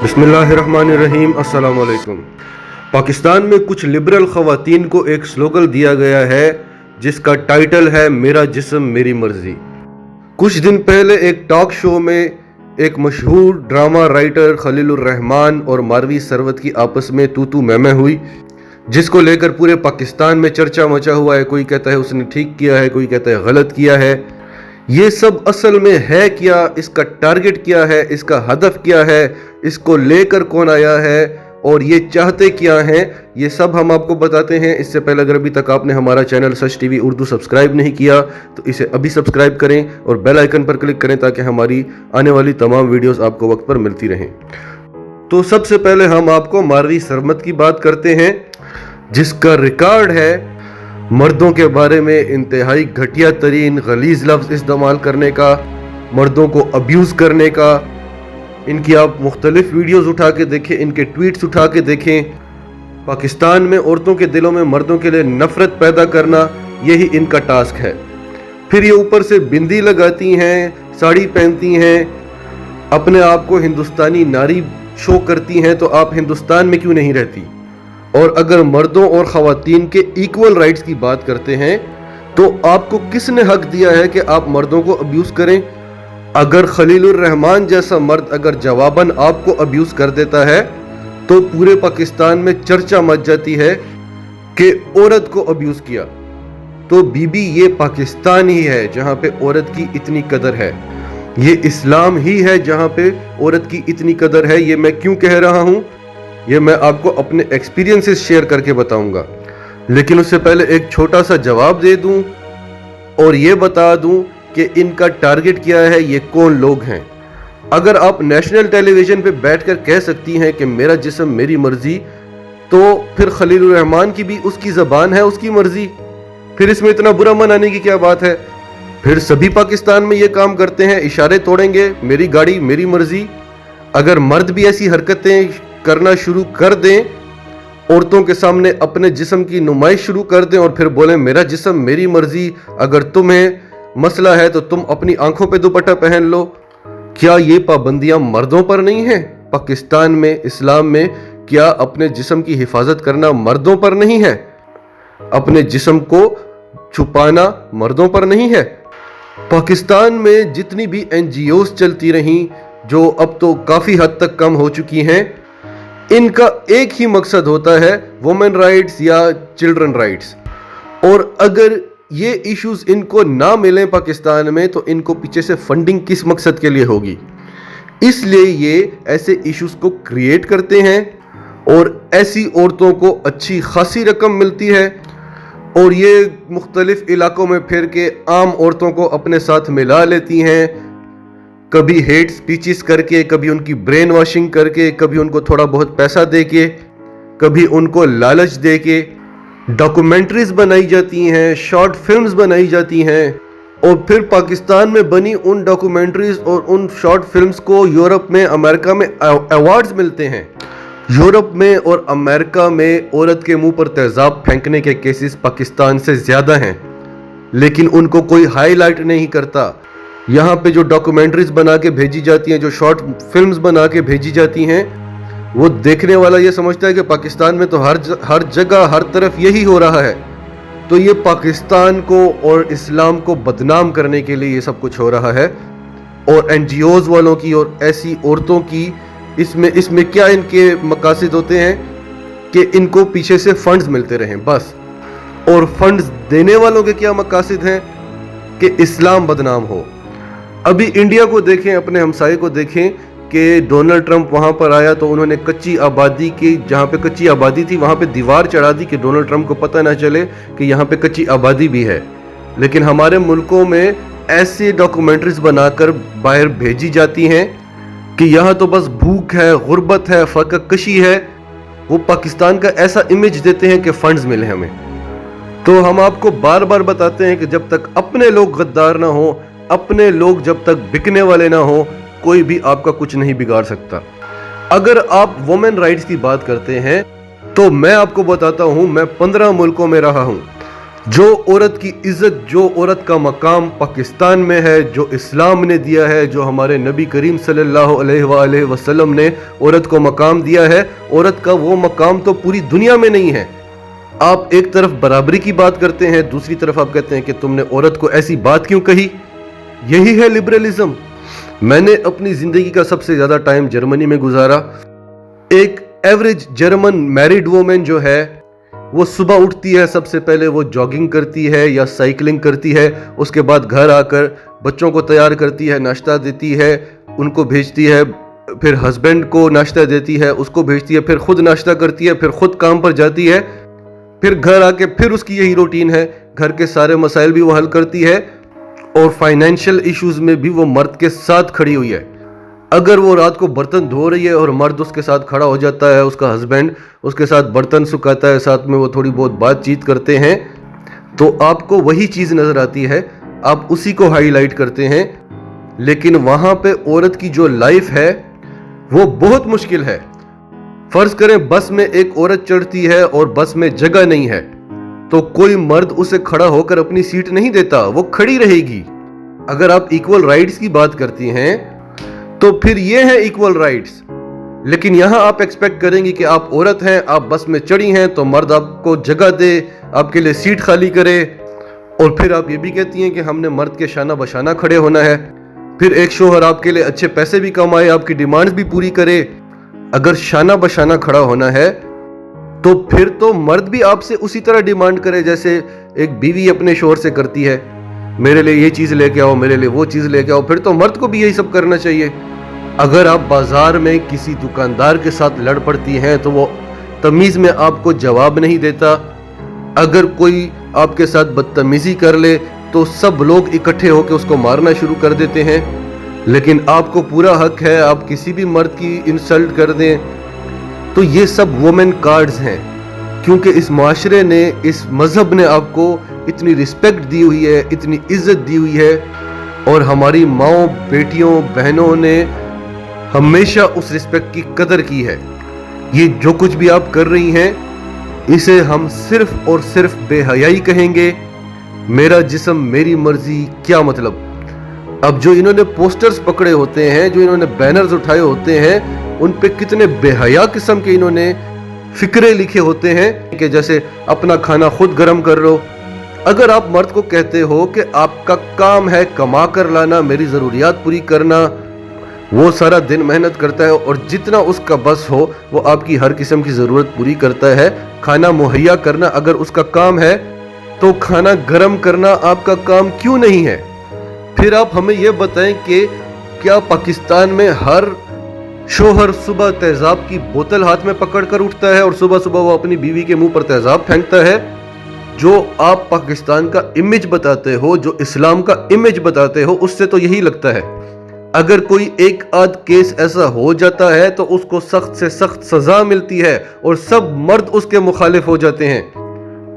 बिस्मिल्लाहिर्रहमानिर्रहीम। अस्सलाम वालेकुम। पाकिस्तान में कुछ लिबरल ख़वातीन को एक स्लोगन दिया गया है जिसका टाइटल है मेरा जिस्म मेरी मर्ज़ी। कुछ दिन पहले एक टॉक शो में एक मशहूर ड्रामा राइटर खलीलुर रहमान और मारवी सरवत की आपस में तू मैं हुई, जिसको लेकर पूरे पाकिस्तान में चर्चा मचा हुआ है। कोई कहता है उसने ठीक किया है, कोई कहता है गलत किया है। ये सब असल में है क्या, इसका टारगेट क्या है, इसका हदफ क्या है, इसको लेकर कौन आया है और ये चाहते क्या हैं, ये सब हम आपको बताते हैं। इससे पहले अगर अभी तक आपने हमारा चैनल सच टीवी उर्दू सब्सक्राइब नहीं किया तो इसे अभी सब्सक्राइब करें और बेल आइकन पर क्लिक करें ताकि हमारी आने वाली तमाम वीडियोस आपको वक्त पर मिलती रहें। तो सबसे पहले हम आपको मारवी सरवत की बात करते हैं, जिसका रिकॉर्ड है मर्दों के बारे में इंतहाई घटिया तरीन गलीज लफ्ज़ इस्तेमाल करने का, मर्दों को अब्यूज़ करने का। इनकी आप मुख्तलिफ वीडियोज़ उठा के देखें, इनके ट्वीट्स उठा के देखें। पाकिस्तान में औरतों के दिलों में मर्दों के लिए नफ़रत पैदा करना, यही इनका टास्क है। फिर ये ऊपर से बिंदी लगाती हैं, साड़ी पहनती हैं, अपने आप को हिंदुस्तानी नारी शो करती हैं। तो आप हिंदुस्तान में क्यों नहीं रहती? और अगर मर्दों और ख़वातीन के इक्वल राइट्स की बात करते हैं तो आपको किसने हक दिया है कि आप मर्दों को अब्यूज़ करें? अगर खलीलुर रहमान जैसा मर्द अगर जवाबन आपको अब्यूज़ कर देता है तो पूरे पाकिस्तान में चर्चा मच जाती है कि औरत को अब्यूज़ किया। तो बीबी, ये पाकिस्तान ही है जहाँ पे औरत की इतनी कदर है, ये इस्लाम ही है जहाँ पे औरत की इतनी कदर है। ये मैं क्यों कह रहा हूँ, ये मैं आपको अपने एक्सपीरियंसेस शेयर करके बताऊंगा। लेकिन उससे पहले एक छोटा सा जवाब दे दूं और ये बता दूं कि इनका टारगेट क्या है, ये कौन लोग हैं। अगर आप नेशनल टेलीविजन पे बैठकर कह सकती हैं कि मेरा जिस्म मेरी मर्जी, तो फिर खलीलुर रहमान की भी उसकी ज़बान है, उसकी मर्जी। फिर इसमें इतना बुरा मनाने की क्या बात है? फिर सभी पाकिस्तान में ये काम करते हैं, इशारे तोड़ेंगे, मेरी गाड़ी मेरी मर्जी। अगर मर्द भी ऐसी हरकतें करना शुरू कर दें, औरतों के सामने अपने जिस्म की नुमाइश शुरू कर दें और फिर बोलें मेरा जिस्म मेरी मर्जी, अगर तुम्हें मसला है तो तुम अपनी आंखों पे दुपट्टा पहन लो, क्या ये पाबंदियां मर्दों पर नहीं है? पाकिस्तान में, इस्लाम में, क्या अपने जिस्म की हिफाजत करना मर्दों पर नहीं है? अपने जिस्म को छुपाना मर्दों पर नहीं है? पाकिस्तान में जितनी भी NGOs चलती रहीं, जो अब तो काफ़ी हद तक कम हो चुकी हैं, इनका एक ही मकसद होता है, वुमेन राइट्स या चिल्ड्रन राइट्स। और अगर ये इश्यूज इनको ना मिलें पाकिस्तान में तो इनको पीछे से फंडिंग किस मकसद के लिए होगी? इसलिए ये ऐसे इश्यूज को क्रिएट करते हैं और ऐसी औरतों को अच्छी खासी रकम मिलती है और ये मुख्तलिफ इलाकों में फिर के आम औरतों को अपने साथ मिला लेती हैं, कभी हेट स्पीचेस करके, कभी उनकी ब्रेन वॉशिंग करके, कभी उनको थोड़ा बहुत पैसा दे के, कभी उनको लालच दे के डॉक्यूमेंट्रीज बनाई जाती हैं, शॉर्ट फिल्म्स बनाई जाती हैं और फिर पाकिस्तान में बनी उन डॉक्यूमेंट्रीज और उन शॉर्ट फिल्म्स को यूरोप में, अमेरिका में अवार्ड्स मिलते हैं। यूरोप में और अमेरिका में औरत के मुंह पर तेजाब फेंकने के केसेस पाकिस्तान से ज़्यादा हैं, लेकिन उनको कोई हाईलाइट नहीं करता। यहाँ पे जो डॉक्यूमेंट्रीज बना के भेजी जाती हैं, जो शॉर्ट फिल्म्स बना के भेजी जाती हैं, वो देखने वाला ये समझता है कि पाकिस्तान में तो हर जगह हर तरफ यही हो रहा है। तो ये पाकिस्तान को और इस्लाम को बदनाम करने के लिए ये सब कुछ हो रहा है। और NGOs वालों की और ऐसी औरतों की इसमें क्या इनके मकासद होते हैं कि इनको पीछे से फंड्स मिलते रहें बस। और फंड्स देने वालों के क्या मकासद हैं कि इस्लाम बदनाम हो। अभी इंडिया को देखें, अपने हमसाये को देखें कि डोनाल्ड ट्रंप वहाँ पर आया तो उन्होंने कच्ची आबादी की, जहाँ पे कच्ची आबादी थी वहाँ पे दीवार चढ़ा दी कि डोनाल्ड ट्रंप को पता ना चले कि यहाँ पे कच्ची आबादी भी है। लेकिन हमारे मुल्कों में ऐसी डॉक्यूमेंट्रीज बनाकर बाहर भेजी जाती हैं कि यहाँ तो बस भूख है, गुर्बत है, फ़क़्र-कशी है। वो पाकिस्तान का ऐसा इमेज देते हैं कि फंड्स मिले हमें। तो हम आपको बार बार बताते हैं कि जब तक अपने लोग गद्दार ना हो, अपने लोग जब तक बिकने वाले ना हो, कोई भी आपका कुछ नहीं बिगाड़ सकता। अगर आप वुमेन राइट्स की बात करते हैं तो मैं आपको बताता हूं, मैं 15 मुल्कों में रहा हूं। जो औरत की इज्जत, जो औरत का मकाम पाकिस्तान में है, जो इस्लाम ने दिया है, जो हमारे नबी करीम सल्लल्लाहु अलैहि वसल्लम ने औरत को मकाम दिया है, औरत का वो मकाम तो पूरी दुनिया में नहीं है। आप एक तरफ बराबरी की बात करते हैं, दूसरी तरफ आप कहते हैं कि तुमने औरत को ऐसी बात क्यों कही। यही है लिबरलिज्म। मैंने अपनी जिंदगी का सबसे ज्यादा टाइम जर्मनी में गुजारा। एक एवरेज जर्मन मैरिड वुमेन जो है वो सुबह उठती है, सबसे पहले वो जॉगिंग करती है या साइकिलिंग करती है, उसके बाद घर आकर बच्चों को तैयार करती है, नाश्ता देती है, उनको भेजती है, फिर हस्बैंड को नाश्ता देती है, उसको भेजती है, फिर खुद नाश्ता करती है, फिर खुद काम पर जाती है, फिर घर आके फिर उसकी यही रूटीन है। घर के सारे मसाइल भी वो हल करती है और फाइनेंशियल इश्यूज में भी वो मर्द के साथ खड़ी हुई है। अगर वो रात को बर्तन धो रही है और मर्द उसके साथ खड़ा हो जाता है, उसका हस्बैंड उसके साथ बर्तन सुखाता है, साथ में वो थोड़ी बहुत बातचीत करते हैं, तो आपको वही चीज़ नज़र आती है, आप उसी को हाईलाइट करते हैं। लेकिन वहाँ पे औरत की जो लाइफ है वो बहुत मुश्किल है। फर्ज करें बस में एक औरत चढ़ती है और बस में जगह नहीं है, तो कोई मर्द उसे खड़ा होकर अपनी सीट नहीं देता, वो खड़ी रहेगी। अगर आप इक्वल राइट्स की बात करती हैं तो फिर ये है इक्वल राइट्स। लेकिन यहां आप एक्सपेक्ट करेंगी कि आप औरत हैं, आप बस में चढ़ी हैं तो मर्द आपको जगह दे, आपके लिए सीट खाली करे, और फिर आप ये भी कहती हैं कि हमने मर्द के शाना बशाना खड़े होना है। फिर एक शोहर आपके लिए अच्छे पैसे भी कमाए, आपकी डिमांड्स भी पूरी करे। अगर शाना बशाना खड़ा होना है तो फिर तो मर्द भी आपसे उसी तरह डिमांड करे जैसे एक बीवी अपने शोहर से करती है, मेरे लिए ये चीज़ लेके आओ, मेरे लिए वो चीज़ लेके आओ। फिर तो मर्द को भी यही सब करना चाहिए। अगर आप बाजार में किसी दुकानदार के साथ लड़ पड़ती हैं तो वो तमीज़ में आपको जवाब नहीं देता। अगर कोई आपके साथ बदतमीज़ी कर ले तो सब लोग इकट्ठे होकर उसको मारना शुरू कर देते हैं। लेकिन आपको पूरा हक है आप किसी भी मर्द की इंसल्ट कर दें। तो ये सब वुमेन कार्ड्स हैं, क्योंकि इस माशरे ने, इस मजहब ने आपको इतनी रिस्पेक्ट दी हुई है, इतनी इज्जत दी हुई है, और हमारी माओ, बेटियों, बहनों ने हमेशा उस रिस्पेक्ट की कदर की है। ये जो कुछ भी आप कर रही हैं इसे हम सिर्फ और सिर्फ बेहयाई कहेंगे। मेरा जिस्म मेरी मर्जी, क्या मतलब। अब जो इन्होंने पोस्टर्स पकड़े होते हैं, जो इन्होंने बैनर्स उठाए होते हैं, उन पे कितने बेहया किस्म के इन्होंने फिक्रे लिखे होते हैं कि जैसे अपना खाना खुद गर्म कर लो। अगर आप मर्द को कहते हो कि आपका काम है कमा कर लाना, मेरी ज़रूरियात पूरी करना, वो सारा दिन मेहनत करता है और जितना उसका बस हो वो आपकी हर किस्म की ज़रूरत पूरी करता है। खाना मुहैया करना अगर उसका काम है तो खाना गर्म करना आपका काम क्यों नहीं है। फिर आप हमें यह बताएं कि क्या पाकिस्तान में हर शोहर सुबह तेजाब की बोतल हाथ में पकड़कर उठता है और सुबह सुबह वो अपनी बीवी के मुंह पर तेजाब फेंकता है? जो आप पाकिस्तान का इमेज बताते हो, जो इस्लाम का इमेज बताते हो, उससे तो यही लगता है। अगर कोई एक आध केस ऐसा हो जाता है तो उसको सख्त से सख्त सजा मिलती है और सब मर्द उसके मुखालिफ हो जाते हैं।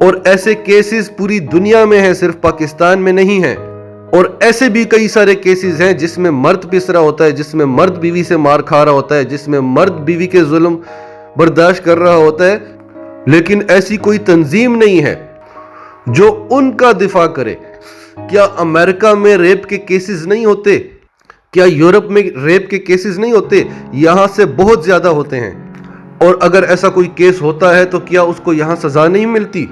और ऐसे केसेस पूरी दुनिया में हैं, सिर्फ पाकिस्तान में नहीं है। और ऐसे भी कई सारे केसेस हैं जिसमें मर्द पिस रहा होता है, जिसमें मर्द बीवी से मार खा रहा होता है, जिसमें मर्द बीवी के जुल्म बर्दाश्त कर रहा होता है, लेकिन ऐसी कोई तंजीम नहीं है जो उनका दिफा करे। क्या अमेरिका में रेप के केसेस नहीं होते? क्या यूरोप में रेप के केसेस नहीं होते? यहां से बहुत ज्यादा होते हैं। और अगर ऐसा कोई केस होता है तो क्या उसको यहां सजा नहीं मिलती?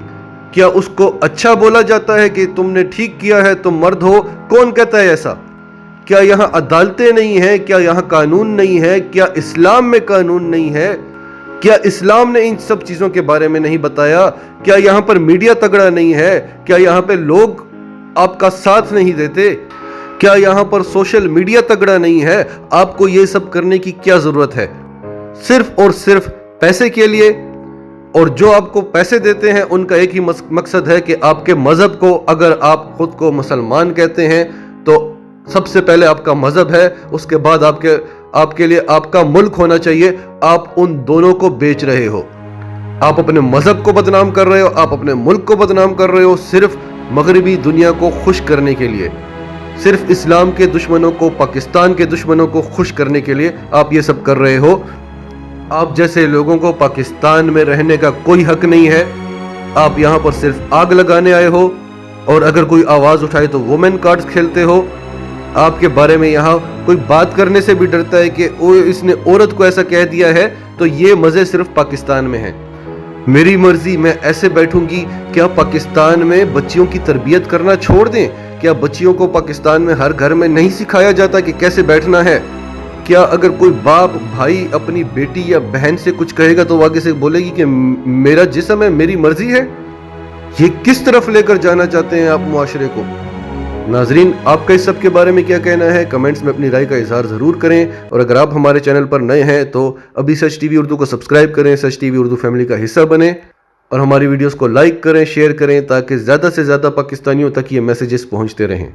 क्या उसको अच्छा बोला जाता है कि तुमने ठीक किया है, तुम मर्द हो? कौन कहता है ऐसा? क्या यहाँ अदालतें नहीं है? क्या यहाँ कानून नहीं है? क्या इस्लाम में कानून नहीं है? क्या इस्लाम ने इन सब चीज़ों के बारे में नहीं बताया? क्या यहाँ पर मीडिया तगड़ा नहीं है? क्या यहाँ पे लोग आपका साथ नहीं देते? क्या यहाँ पर सोशल मीडिया तगड़ा नहीं है? आपको ये सब करने की क्या ज़रूरत है? सिर्फ और सिर्फ पैसे के लिए। और जो आपको पैसे देते हैं उनका एक ही मकसद है कि आपके मजहब को, अगर आप खुद को मुसलमान कहते हैं तो सबसे पहले आपका मजहब है, उसके बाद आपके लिए आपका मुल्क होना चाहिए। आप उन दोनों को बेच रहे हो। आप अपने मजहब को बदनाम कर रहे हो, आप अपने मुल्क को बदनाम कर रहे हो, सिर्फ मगरबी दुनिया को खुश करने के लिए, सिर्फ इस्लाम के दुश्मनों को, पाकिस्तान के दुश्मनों को खुश करने के लिए आप ये सब कर रहे हो। आप जैसे लोगों को पाकिस्तान में रहने का कोई हक नहीं है। आप यहाँ पर सिर्फ आग लगाने आए हो, और अगर कोई आवाज उठाए तो वुमेन कार्ड्स खेलते हो। आपके बारे में यहाँ कोई बात करने से भी डरता है कि ओ इसने औरत को ऐसा कह दिया है। तो ये मजे सिर्फ पाकिस्तान में हैं। मेरी मर्जी, मैं ऐसे बैठूंगी। क्या पाकिस्तान में बच्चियों की तरबियत करना छोड़ दें? क्या बच्चियों को पाकिस्तान में हर घर में नहीं सिखाया जाता कि कैसे बैठना है? क्या अगर कोई बाप भाई अपनी बेटी या बहन से कुछ कहेगा तो वो आगे से बोलेगी कि मेरा जिस्म है, मेरी मर्जी है? ये किस तरफ लेकर जाना चाहते हैं आप मुआशरे को? नाजरीन, आपका इस सब के बारे में क्या कहना है? कमेंट्स में अपनी राय का इजहार जरूर करें। और अगर आप हमारे चैनल पर नए हैं तो अभी सच टीवी उर्दू को सब्सक्राइब करें, सच टीवी उर्दू फैमिली का हिस्सा बने, और हमारी वीडियोस को लाइक करें, शेयर करें, ताकि ज़्यादा से ज़्यादा पाकिस्तानियों तक ये मैसेजेस पहुंचते रहें।